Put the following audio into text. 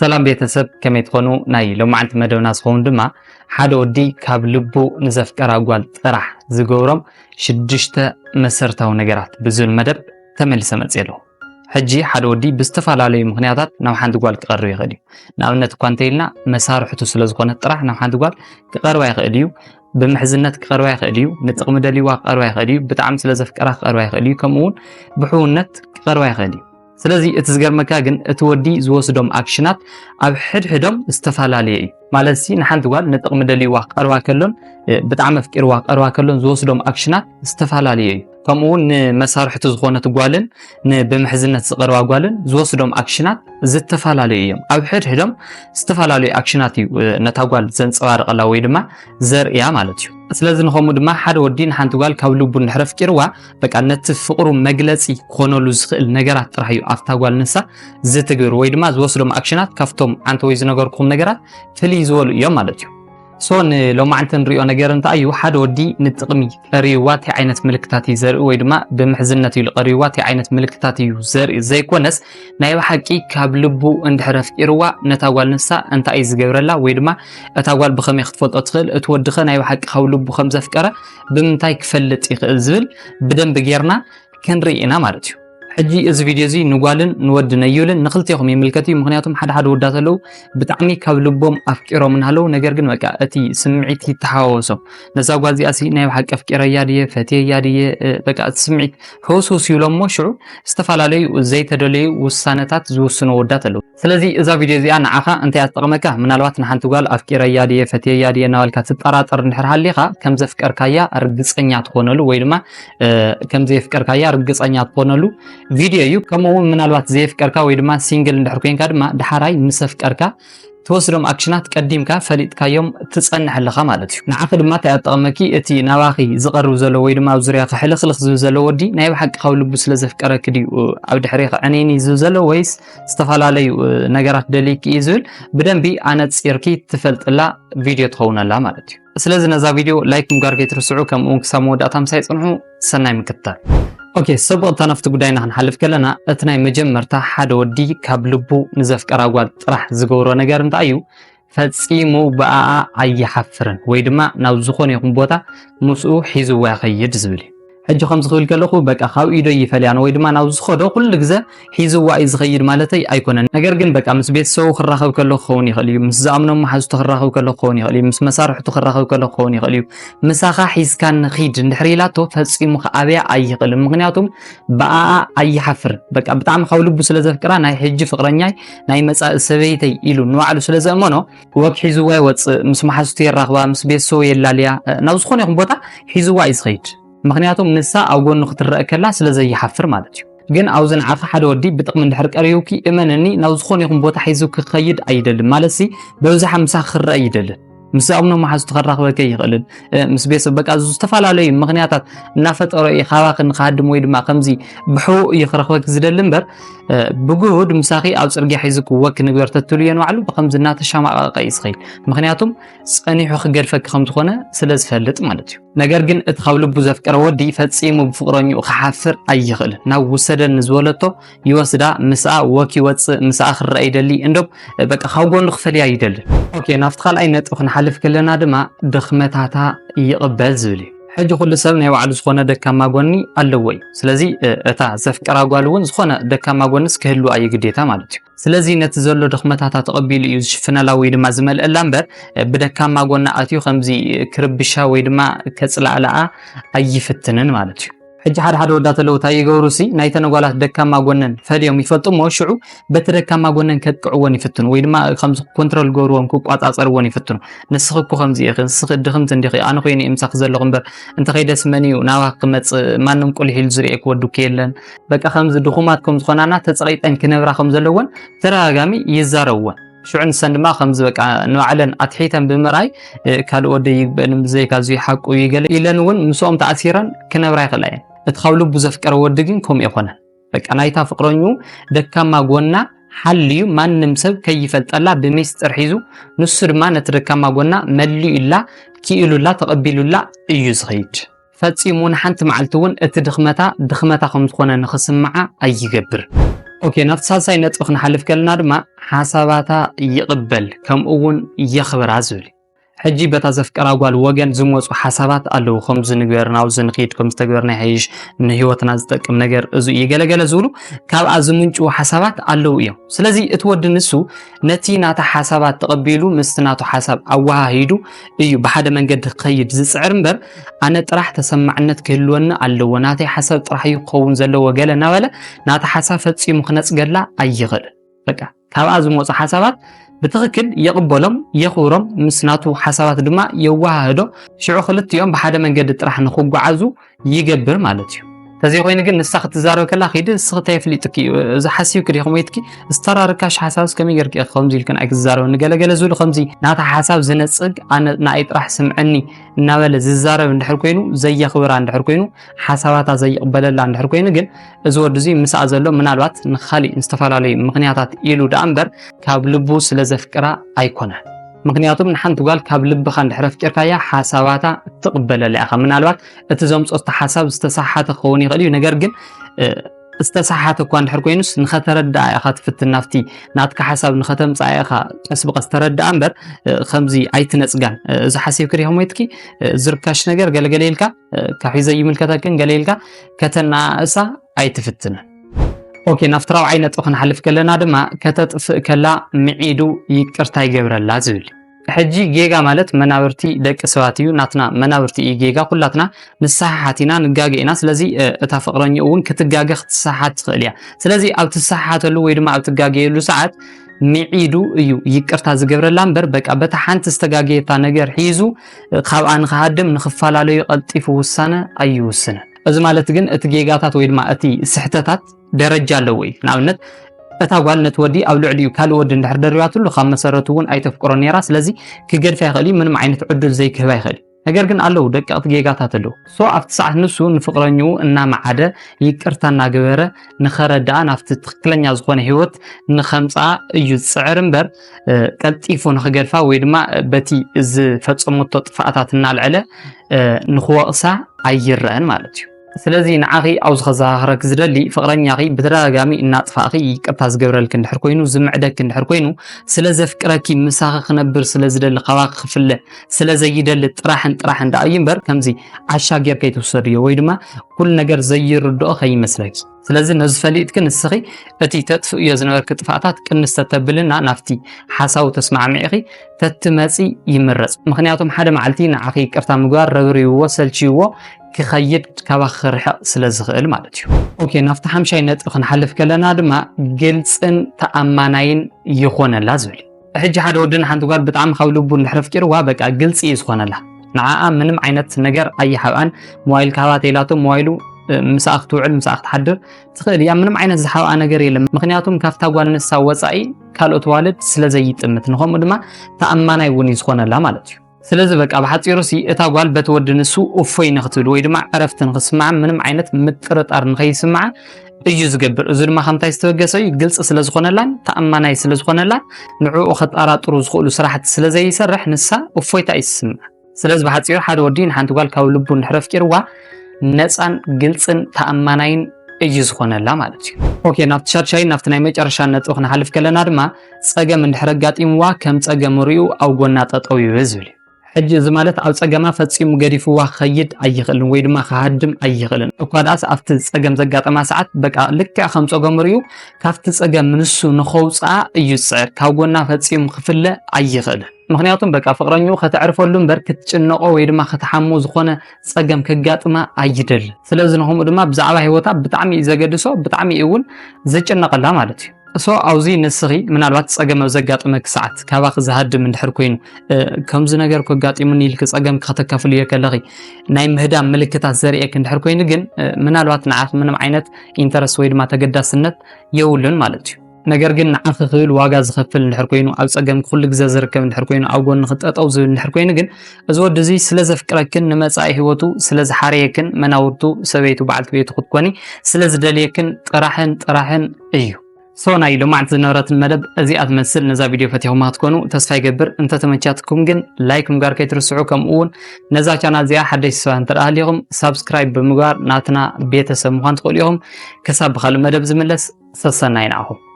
سلام ቤተሰብ ከመይ ትኾኑ ናይ ሎማዓንቲ መደብና ዝኸውን ድማ ሓደ ወዲ ካብ ልቡ ንዘፍቀራ ጓል ጥራሕ ዝገብሮም 6 መሰረታዊ ነገራት ብዝብል መደብ ተመሊሰ መፅእ ኣለኹ። ሕጂ ሓደ ወዲ ብዝተፈላለዩ ምክንያታት ናብ ሓንቲ ጓል ክቐርብ ይኽእል እዩ። ንኣብነት እኳ እንተኢልና መሳርሕቱ ስለ ዝኾነ ጥራሕ ናብ ሓንቲ ጓል ክቐርባ ይኽእል እዩ። ብምሕዝነት ክቐርባ ይኽእል እዩ። ንጥቕሚ ደልይዋ ክቐርባ ይኽእል እዩ። ብጣዕሚ ስለ ዘፍቀራ ክቐርባ ይኽእል እዩ። ከምኡውን ብሕውነት ክቐርባ ይኽእል እዩ። ስለዚህ እቲ ዝገርመካ ግን እቲ ወዲ ዝወስዶም አክሽናት ኣብ ሕድሕዶም ዝተፈላለዩ እዩ ማለት ሲ ንሓንቲ ጓል ንጥቕሚ ደልይዋ ክቐርባ ከሎን ብጣዕሚ ኣፍቂርዋ ክቐርባ ከሎን ዝወስዶም አክሽናት ዝተፈላለዩ እዩ። ከምኡውን ንመሳርሕቱ ዝኾነት ጓልን ንብምሕዝነት ዝቐርባ ጓልን ዝወስዶም አክሽናት ዝተፈላለዩ እዮም። ኣብ ሕድሕዶም ዝተፈላለዩ አክሽናት እዩ ነታ ጓል ዘንፀባርቐላ ወይ ድማ ዘርእያ ማለት እዩ። ስለዚህ ንኸምኡ ድማ ሓደ ወዲ ንሓንቲ ጓል ካብ ልቡ እንድሕር ኣፍቂርዋ በቃ ነቲ ፍቕሩ መግለፂ ክኾነሉ ዝኽእል ነገራት ጥራሕ እዩ ኣብታ ጓል ንሳ ዝትግብር ወይ ድማ ዝወስዶም አክሽናት ካብቶም ዓንተ ወይ ዝነገርኩም ነገራት ፍልይ ዝበሉ እዮም ማለት እዩ። ሶን ሎማዓንቲ ንሪኦ ነገር እንታይ እዩ ሓደ ወዲ ንጥቕሚ ቀሪብዋ እንታይ ዓይነት ምልክታት እዩ ዘርኢ ወይ ድማ ብምሕዝነት እዩ ቀሪብዋ እንታይ ዓይነት ምልክታት እዩ ዘርኢ ዘይኮነስ ናይ ብሓቂ ካብ ልቡ እንድሕር ኣፍቂርዋ ነታ ጓል ንሳ እንታይ እዩ ዝገብረላ ወይ ድማ እታ ጓል ብኸመይ ክትፈልጦ ትኽእል እቲ ወዲ ኸ ናይ ብሓቂ ካብ ልቡ ከም ዘፍቀረ ብምንታይ ክፈልጥ ይኽእል ዝብል ብደንብ ጌርና ክንርኢ ኢና ማለት እዩ። ሕጂ እዚ ቪድዮ እዚ ንጓልን ንወድን ኣይብልን ንኽልቲኦም ይምልከት እዩ። ምክንያቱም ሓደ ወዳት ኣለው ብጣዕሚ ካብ ልቦም ኣፍቂሮም እናሃለው ነገር ግን በቃ እቲ ስምዒት ይተሓዋወሶም ነዛ ጓል እዚኣ ሲ ናይ ብሓቂ ኣፍቂረያ ድየ ፈትየያ ድየ በቃ እቲ ስምዒት ህውስውስ ይብሎም ሞ ሽዑ ዝተፈላለዩ ዘይተደለዩ ውሳነታት ዝውስኑ ወዳት ኣለው። ስለዚ እዛ ቪድዮ እዚኣ ንዓኻ እንታይ ኣትጠቕመካ ምናልባት ንሓንቲ ጓል ኣፍቂረያ ድየ ፈትየያ ድየ እናበልካ ትጠራጠር እንድሕር ሃሊኻ ከም ዘፍቀርካያ ርግፀኛ ትኾነሉ ወይ ድማ ከም ዘፍቀርካያ ርግፀኛ ትኾነሉ ቪድዮ እዩ። ከምኡውን ምናልባት ዘፍቀርካ ወይ ድማ ሲንግል እንድሕር ኮንካ ድማ ድሓራይ ምስ ኣፍቀርካ ትወስዶም አክሽናት ቀዲምካ ፈሊጥካዮም ትጸንሕ ኣለኻ ማለት እዩ። ንዓኺ ድማ እንታይ ኣጠቕመኪ እቲ ናባኺ ዝቐርብ ዘሎ ወይ ድማ ኣብ ዙርያኻ ሕልኽልኽ ዝብል ዘሎ ወዲ ናይ ብሓቂ ካብ ልቡ ስለ ዘፍቀረክ ድዩ ኣብ ድሕሪኻ ዕኔኒ ዝብል ዘሎ ወይስ ዝተፈላለዩ ነገራት ደልይኪ እዩ ዝብል ብደንቢ ኣነፂርኪ ትፈልጥላ ቪድዮ ትኸውነላ ማለት እዩ። ስለዚ ነዛ ቪድዮ ላይክ ምግባር ከይትርስዑ ከምኡውን ክሳብ መወዳእታ ምሳይ ፅንሑ ሰናይ ምክትታል። ኦኬ ሰብቕታ ናፍቲ ጉዳይና ክንሓልፍ ከለና እቲ ናይ መጀመርታ ሓደ ወዲ ካብ ልቡ ንዘፍቀራ ጓል ጥራሕ ዝገብሮ ነገር እንታይ እዩ ፈፂሙ ብኣኣ ኣይሓፍርን ወይ ድማ ናብ ዝኾነ ይኹን ቦታ ምስኡ ሒዝዋ ይኸይድ ዝብል እዩ። ሕጂ ከም ዝኽብል ከለኹ በቃ ካብ ኢዶ ይፈልያኖ ወይ ድማ ናብ ዝኸዶ ኩሉ ግዜ ሒዝዋ እዩ ዝኸይድ ማለተይ ኣይኮነን። ነገር ግን በቃ ምስ ቤተሰቡ ክራኸብ ከሎ ክኸውን ይኽእል እዩ። ምስ ዝኣምኖም መሓዙቱ ክራኸብ ከሎ ክኸውን ይኽእል እዩ። ምስ መሳርሕቱ ክራኸብ ከሎ ክኸውን ይኽእል እዩ። ምሳኻ ሒዝካ ንኺድ እንድሕር ኢላቶ ፈፂሙ ከኣብያ ኣይኽእልን። ምክንያቱም ብኣኣ ኣይሓፍርን በቃ ብጣዕሚ ካብ ልቡ ስለ ዘፍቅራ ናይ ሕጂ ፍቕረኛይ ናይ መጻኢ ሰበይተይ ኢሉ ንባዕሉ ስለ ዘእመኖ ወክ ሒዝዋ ይወፅእ። ምስ መሓዙቱ የራኽባ ምስ ቤተሰቡ የላልያ ናብ ዝኾነ ይኹን ቦታ ሒዝዋ እዩ ዝኸይድ ምክንያቱም ንሳ ኣብ ጎኑ ክትረአ ከላ ስለ ዘይሓፍር ማለት እዩ። ግን ኣብዚ ንዓኻ ሓደ ወዲ ብጥቕሚ እንድሕር ቀሪብኪ እመነኒ ናብ ዝኾነ ይኹን ቦታ ሒዙ ክኸይድ ኣይደልን ማለት ሲ ብብዝሓ ምሳኻ ክረአ ይደልን። ምስ ኣምኖም መሓዙቱ ክራኸበከ ይኽእልን ምስ ቤተሰብ በቃ ዝተፈላለዩ ምክንያታት እናፈጠሮ ኢኻባኽ ንኻድም ወይ ድማ ከምዚ ብሕቡእ እዩ ክረኽበክ ዝደሊ እምበር ብጉሁድ ምሳኺ ኣብ ፅርግያ ሒዝክ ወክ ንግበር ተትሉ እየ ንባዕሉ ብከምዚ እናተሻማቐቐ እዩ ዝኸይድ ምክንያቱም ፀኒሑ ክገድፈክ ከም ዝኾነ ስለ ዝፈልጥ ማለት እዩ። ነገር ግን እቲ ካብ ልቡ ዘፍቀረ ወዲ ፈፂሙ ብፍቕረኝኡ ክሓፍር ኣይኽእልን። ናብ ውሰደን ዝበለቶ ይወስዳ ምስኣ ወክ ይወፅእ ምስኣ ክረአ ይደሊ እንዶም በቃ ካብ ጎኑ ክፈልያ ይደልን። ኦኬ ናብቲ ካልኣይ ነጥብ ክንሓልፍ ከለና ድማ ድኽመታታ ይቕበል ዝብል እዩ። ሕጂ ኩሉ ሰብ ናይ ባዕሉ ዝኾነ ደካማ ጎኒ ኣለዎ እዩ። ስለዚ እታ ዘፍቀራ ጓል እውን ዝኾነ ደካማ ጎንስ ክህልዋ እዩ ግዴታ ማለት እዩ። ስለዚ ነቲ ዘሎ ድኽመታታ ተቐቢሉ እዩ ዝሽፍነላ ወይ ድማ ዝመልአላ እምበር ብደካማ ጎና ኣትዩ ከምዚ ክርብሻ ወይ ድማ ከፅላዕላኣ ኣይፍትንን ማለት እዩ። ሕጂ ሓደ ወዳት ኣለው እንታይ ይገብሩ ሲ ናይተን ጓላት ደካማ ጎነን ፈልዮም ይፈልጡ ሞ ሽዑ በቲ ደካማ ጎነን ከጥቅዕዎን ይፍትኑ ወይ ድማ ከምዚ ኮንትሮል ገብርዎን ክቋፃፀርዎን ይፍትኑ። ንስኺ እኮ ከምዚ ኢኺ ንስኺ ድኽምቲ እንዲኺ ኣነ ኮይነ ምሳኺ ዘለኹ እምበር እንተኸይደስመን እዩ ናባኽ ክመፅእ ማንም ቁልሕ ኢሉ ዝርኤክ ወዱክ የለን በቃ ከምዚ ድኹማት ከም ዝኾናና ተፀቒጠን ክነብራ ከም ዘለወን ተደጋጋሚ ይዛረብዎን። ሽዑ ንሰን ድማ ከምዚ በቃ ንባዕለን ኣትሒተን ብምርኣይ ካልእ ወዲ ይግበአን ብዘይካ እዚ ሓቁ ይገለ ኢለን እውን ምስኦም ተኣሲረን ክነብራ ይኽእላ እየን። እቲ ካብ ልቡ ዘፍቀረ ወዲ ግን ከምኡ ይኾነን። በቃ ናይታ ፍቕረኙ ደካማ ጎና ሓልዩ ማንም ሰብ ከይፈልጠላ ብሚስጥር ሒዙ ንሱ ድማ ነቲ ደካማ ጎና መሊኡ ኢላ ክኢሉላ ተቐቢሉላ እዩ ዝኸይድ። ፈፂሙ ንሓንቲ መዓልቲ እውን እቲ ድኽመታ ከም ዝኾነ ንኽስምዓ ኣይገብር። اوكي نفس هاي نطبخ نحلف كلنا دما حساباتا يقبل كم اون يخبر عزولي حجي بتا زفقرا ጓል ወገን ዝሞጹ حسابات አለው ከምዝ ንግበርናው ዝንኺድ ከም ዝተግበርና ይሕይሽ ንህይወትና ዝጠቅም ነገር እዚ ይገለገለ ዝብሉ ካብ አዝምንጩ حسابات አለው እዮም ስለዚ እትወድ ንሱ ነቲ ናታ حسابات ተቀቢሉ ምስትናቱ حساب አዋሃሂዱ እዩ በሓደ መንገድ ከይድ ዝጽዕር እምበር አነ ጥራሕ ተሰማዕነት ክህልወና አለው ናታይ حساب ጥራሕ ይቆውን ዘለዎ ገለና በለ ናታ حساب ፈጽሙ ክነጽገላ አይኽል በቃ ካብ አዝሞጹ حسابات بتخكل يقبلهم يخورهم مسناتو حسابات دما يوهادو شعو خلطيهم بحدا من قد ترح نخوق عزو يقبر مالتيو تزي خوين قل نساخ تزارو كلا خيد السخ تيفليتكي اذا حسيو كري خميتكي استراركاش حسابس كمي يركي خمزي لكن اكزارو نقال قال زول خمزي ناتا حساب زنصق انا نايت راح سمعني نابل ززارو ندحر كوينو زي خبر ندحر كوينو حساباتا زي قبللا ندحر كوينو قل ازور دزي مسا زلو منالوات نخالي استفالالي مغنياتات يلو دامبر كاب لبو سلازفقرا ايكونه مغنياتهم نحنت قال كاب لبخ ندحر فكركايا حساباتا تقبل لها منالوات اتزومص حساب استصحات خوني غليو ነገር ግን استصحات እኳ እንድሕር ኮይኑስ ንኸተረዳ ኢኻ ትፍትን ናፍቲ ናትካ حساب ንኸተምጻ ኢኻ ቀስብቀ ዝተረዳ እምበር ከምዚ ኣይትነጽጋን እዚ ሓሲብክ ሪሆም ወይትኪ ዝርካሽ ነገር ገለገለልካ ካሒዘ ይምልከተክን ገለልካ ከተና እሳ ኣይትፍትን ኦኬ ናፍትራው ዓይነት ክንሐልፍ ከለና ድማ ከተጥፍእ ከላ ምዒዱ ይቅርታ ይገብረላ ዝብል حجي جيجا مالت منابرتي دك سواتيو ناتنا منابرتي جيجا كلاتنا نساحاتنا نجاجينا سلازي اتفقرني اون كتجاجا تساحات خليا سلازي او تساحات له ويدما او تجاجي له ساعات ميعيدو ايو يقرتا زغبرلا امبر بقى بتحانت استجاجيتا ነገር ሒዙ خابان خادم نخفالالو يقلطيف وسانه ايوسنه እዚ ማለት ግን እቲ ጌጋታት ወይ ድማ እቲ ስሕተታት ደረጃ አለው ወይ ናብነት እታጓል ነትወዲ ኣብ ልዕሊኡ ካልወድ እንድሕር ደርያትሉ ካብ መሰረቱውን ኣይተፍቅሮ ነራ ስለዚ ክገድፋ ይኽእል ምንም ዓይነት ዕድል ዘይክህባ ይኽእል ነገር ግን አለው ደቀቅት ጌጋታት አለው ሶ ኣብቲ ሰዓት ንሱ ንፍቅረኛው እና ማዓደ ይቅርታና ገበረ ንኸረዳ ናፍቲ ትክክለኛ ዝኾነ ህይወት ንኸምፃ እዩ ጽዕር እምበር ቀልጢፉ ንኽገድፋ ወይ ድማ በቲ እዚ ፈጽሞቶ ጥፋኣታትና ልዕለ ንኽወቕሳ ኣይረአን ማለት እዩ ስለዚህ ንዓኺ አውዝ خزاخرك ዝደሊ ፍቅረኛኺ ብተደጋጋሚ እናጥፋኺ ይቅርታ ዝገብረልክ እንድሕር ኮይኑ ዝምዕደክ እንድሕር ኮይኑ ስለዘፍቅረኪ ምሳኺ ክነብር ስለዝደሊ ከባኺ ክፍለ ስለዘይደሊ ጥራሕን እንዳይምበር ከምዚ አሻገር ከይትወሰድዮ ወይ ድማ ኩል ነገር ዘይርድኦ ከይመስለኪ ስለዚህ ነዚ ፈሊጥክ ንስኺ እቲ ተጥፍዮ ዝነበርክ ጥፋታት ቅንስ ተተብልና ናፍቲ ሓሳቡ ተስማዕሚዒኺ ተትመጺ ይምረጽ ምክንያቱም ሓደ መዓልቲ ንዓኺ ይቅርታ ምግባር ረብሪዎ ሰልቺዎ ክኸይድ ከባኽርሕ ስለዝኽእል ማለት እዩ ኦኬ ናፍቲ ሓምሻይ ነጥብ ክንሐልፍ ከለና ድማ ግልጽን ተኣማናይን ይኾነላ ዝብል ሕጂ ሓደ ወድን ሓንቲ ጓል ብጣዕሚ ካብ ልቡ እንድሕር ፍቂርዋ በቃ ግልጽ ይዝኾነላ ንዓኣ ምንም ዓይነት ነገር ኣይሓብኣን ሞባይል ካባቴላቶ ሞባይሉ مساخ توعل مساخ تحضر تخيل يا منم عين زحوا انا غير يلم مخنياتهم كافتا غوال نسا وصاي ካልኦት ዋልድ ስለዘይጥምት ንኹም ድማ ተኣማናይ ውን ይስኮነላ ማለት እዩ ስለዚህ በቃ በሐጽሩሲ እታ ጓል በተወድንሱ ኦፎይ ንኽትሉ ወይ ድማ ዕረፍትን ክስማዕ ምንም ዓይነት ምጥርጣር ንኸይስማዕ እዩ ዝገብር እዚ ድማ ከምታይ ዝተወገሰዩ ግልጽ ስለዝኾነላን ተኣማናይ ስለዝኾነላን ንዕኡ ኸጣራጥሩ ዝኽእሉ ስራሕቲ ስለዘይሰርሕ ንሳ ኦፎይታ ይስማዕ ስለዚህ በሐጽሩ ሓደ ወዲን ሓንቲ ጓል ካብ ልቡ ንሕረፍቂርዋ ነፃን ግልጽን ተኣማናይን እዩ ዝኾነላ ማለት እዩ ኦኬ ናፍቲ ሻርሻይ ናፍቲ ናይ መጨረሻ ነጥብ ክንሓልፍ ከለና ድማ ፀገም እንድሕር ኣጋጢምዋ ከም ፀገም ርኡ ኣብ ጎና ጠጠው ይበዝብል ሕጂ እዚ ማለት ኣብ ፀገማ ፈጺሙ ገዲፍዋ ኸይድ ኣይኽእልን ወይ ድማ ክሃድም ኣይኽእልን እኳ ዳስ ኣብቲ ፀገም ዘጋጠማ ሰዓት በቃ ልክዕ ከም ፀገም ርኡ ካብቲ ፀገም ንሱ ንኸውፃ እዩ ዝፅዕር ካብ ጎና ፈጺሙ ክፍለ ኣይኽእልን ምክንያቱም በቃ ፍቅረኛው ከተዕርፈሉ እምበር ክትጭነቆ ወይ ድማ ከተሓሙ ዝኾነ ፀገም ከጋጥማ ኣይደል ስለዚህ ንኹም ድማ ብዛዕባ ህይወታ ብጣዕሚ ዘገድሶ ብጣዕሚ እውን ዘጭነቀላ ማለት እዩ ሶ አውዚ ንስኺ ምናልባት ፀገም ዘጋጥመክ ሰዓት ካባኺ ዝሃድም እንድሕር ኮይኑ ከምዚ ነገር ከጋጢሙኒ ኢልክ ፀገም ከተካፍሉ የከለኺ ናይ ምህዳም ምልክታት ዘርኤክ እንድሕር ኮይኑ ግን ምናልባት ንዓኽ ምንም ዓይነት ኢንተረስ ወይ ድማ ተገዳስነት የውልን ማለት እዩ ነገር ግን ንዓኺ ክብል ዋጋ ዝኸፍል እንድሕር ኮይኑ ኣብ ፀገም ኩሉ ግዜ ዝርከብ እንድሕር ኮይኑ ኣብ ጎኒ ክጠጠው ዝብል እንድሕር ኮይኑ ግን እዚ ወዲ እዚ ስለዘፍቅረክን ንመጻኢ ህይወቱ ስለዝሓርየክን መናውርቱ ሰበይቱ በዓልቲ ቤቱ ክትኮኒ ስለዝደልየክን ጥራሕን እዩ ናይ ሎማዓንቲ ዝነበረት መደብ እዚኣት መስል ነዛ ቪድዮ ፈቲኹም ክትኮኑ ተስፋ ይገብር እንተ ተመቻትኩም ግን ላይክ ምግባር ከይትርስዑ ከምኡ እውን ነዛ ቻናል እዚኣ ሓደሽቲ ሰባት እንተደኣሊኹም ሳብስክራይብ ብምግባር ናትና ቤተሰብ ምዃን ትኽእሉ ኢኹም ክሳብ ብኻልእ መደብ ዝምለስ ሰሰናይ ንኣኹ